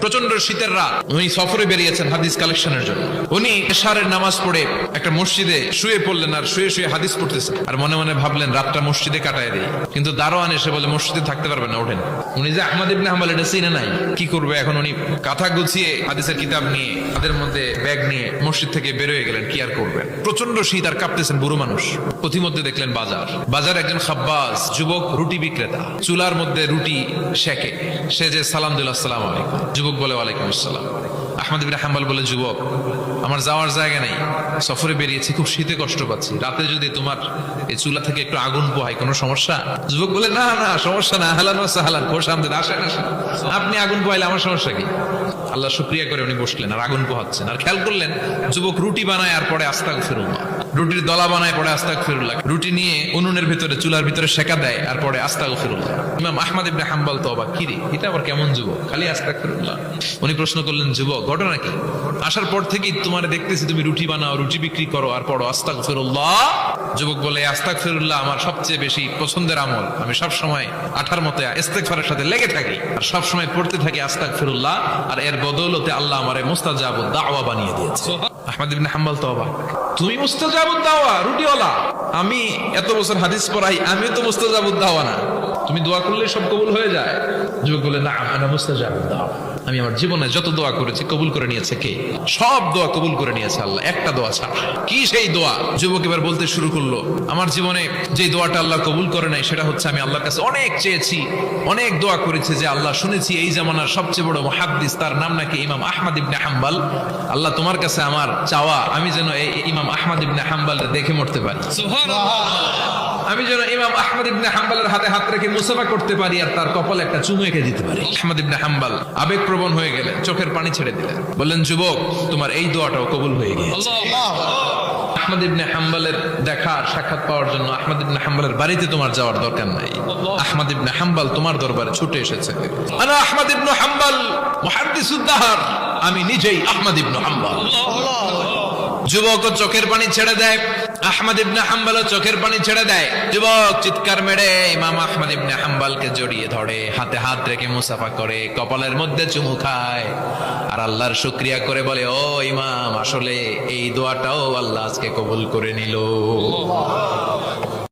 প্রচন্ড শীতের রাত, উনি সফরে বেরিয়েছেন হাদিস কালেকশনের জন্য। উনি এশারের নামাজ পড়ে একটা মসজিদে শুয়ে পড়লেন, আর শুয়ে শুয়ে হাদিস পড়তেছেন, আর মনে মনে ভাবলেন রাতটা মসজিদে কাটায় দেই। কিন্তু দারোয়ান এসে বলে মসজিদে থাকতে পারবেন না, ওঠেন। উনি যে আহমদ ইবনে হাম্বল এটা চিনে নাই, কি করবে এখন? উনি কাঁথা গুছিয়ে হাদিসের কিতাব নিয়ে তাদের মধ্যে ব্যাগ নিয়ে মসজিদ থেকে বের হয়ে গেলেন। কি আর করবেন, প্রচন্ড শীত, আর কাঁপতেছেন বুড়ো মানুষ। পথিমধ্যে দেখলেন বাজার একজন খাব্বাস যুবক রুটি বিক্রেতা চুলার মধ্যে রুটি শেখে। সে যে সালাম দিল, আসসালামু আলাইকুম। যুবক বলে ওয়ালাইকুম আসসালাম। আহমদ ইবনে হাম্বল বলে, যুবক আমার যাওয়ার জায়গা নেই, সফরে বেরিয়েছি, খুব শীতে কষ্ট পাচ্ছি, রাতে যদি তোমার এই চুলা থেকে একটু আগুন পোহাই কোনো সমস্যা? যুবক বলে, না না সমস্যা না, আহলান ওয়া সাহলান, খোশ আমদেদ, আসেন আসেন, আপনি আগুন পোহাইলে আমার সমস্যা কি? আল্লাহ শুকরিয়া করে উনি বসলেন আর আগুন পোহাচ্ছেন। আর খেয়াল করলেন যুবক রুটি বানায় আর পরে আস্তাগফিরুল্লাহ, রুটির দলা বানায় পরে আস্তাগফিরুল্লাহ, রুটি নিয়ে উনুনের ভিতরে চুলার ভিতরে সেকা দেয় আর পরে আস্তাগফিরুল্লাহ। ইমাম আহমদ ইবনে হাম্বল তো অবাক, কি রে এটা আবার কেমন যুবক, খালি আস্তাগফিরুল্লাহ। উনি প্রশ্ন করলেন, যুবক ঘটনা কি? আসার পর থেকেই তোমার দেখতেছি তুমি রুটি বানাও, রুটি বিক্রি করো আর পড়ো আস্তাগফিরুল্লাহ। যুবক বলে, আস্তাগফিরুল্লাহ আমার সবচেয়ে বেশি পছন্দের আমল, আমি সব সময় আঠার মতো ইস্তেগফারের সাথে লেগে থাকি আর সব সময় পড়তে থাকি আস্তাগফিরুল্লাহ, আর এর বদৌলতে আল্লাহ আমারে মুস্তাজাবুদ দাওয়া বানিয়ে দিয়েছে। আহমদ ইবনে হাম্বল তো অবাক, তুমি মুস্তাজাবুদ দাওয়া, রুটিওয়ালা? আমি এত বছর হাদিস পড়াই, আমিও তো মুস্তাজাবুদ দাওয়া না, তুমি দোয়া করলে সব কবুল হয়ে যায়? যুবক বলে, না আনা মুস্তাজাবুদ দাওয়া, আমি আমার জীবনে যত দোয়া করেছি কবুল করে নিয়েছে কে? সব দোয়া কবুল করে নিয়েছে আল্লাহ, একটা দোয়া ছাড়া। কি সেই দোয়া? যুবক এবার বলতে শুরু করলো, আমার জীবনে যে দোয়াটা আল্লাহ কবুল করে নাই সেটা হচ্ছে আমি আল্লাহর কাছে অনেক চেয়েছি, অনেক দোয়া করেছি, যে আল্লাহ শুনেছি এই জামানার সবচেয়ে বড় মুহাদ্দিস, তার নাম নাকি ইমাম আহমদ ইবনে হাম্বল। আল্লাহ তোমার কাছে আমার চাওয়া, আমি যেন এই ইমাম আহমদ ইবনে হাম্বল দেখে মরতে পারি, আমি যেন ইমাম আহমদ ইবনে হাম্বলের হাতে হাত রেখে মুসাফা করতে পারি আর তার কপালে একটা চুমু এঁকে দিতে পারি। আহমদ ইবনে হাম্বল আবেগপ্রবণ হয়ে গেলেন, চোখের পানি ছেড়ে দিলেন, বললেন, যুবক তোমার এই দোয়াটাও কবুল হয়ে গিয়েছে। আহমদ ইবনে হাম্বলের দেখা সাক্ষাৎ পাওয়ার জন্য আহমদ ইবনে হাম্বলের বাড়িতে তোমার যাওয়ার দরকার নাই, আহমদ ইবনে হাম্বল তোমার দরবারে ছুটে এসেছে। আনা আহমদ ইবনে হাম্বল মুহাদ্দিসুদ দাহর, আমি নিজেই আহমদ ইবনে হাম্বল। যুবক চোখের পানি ছেড়ে দেয়, আহমদ ইবনে হাম্বল চোখের পানি ছেড়ে দেয়। যুবক চিৎকার মেরে ইমাম আহমদ ইবনে হাম্বলকে জড়িয়ে ধরে, হাতে হাত রেখে মুসাফা করে, কপালের মধ্যে চুমু খায় আর আল্লাহর শুকরিয়া করে বলে, ও ইমাম আসলে এই দোয়াটাও আল্লাহ আজকে কবুল করে নিল।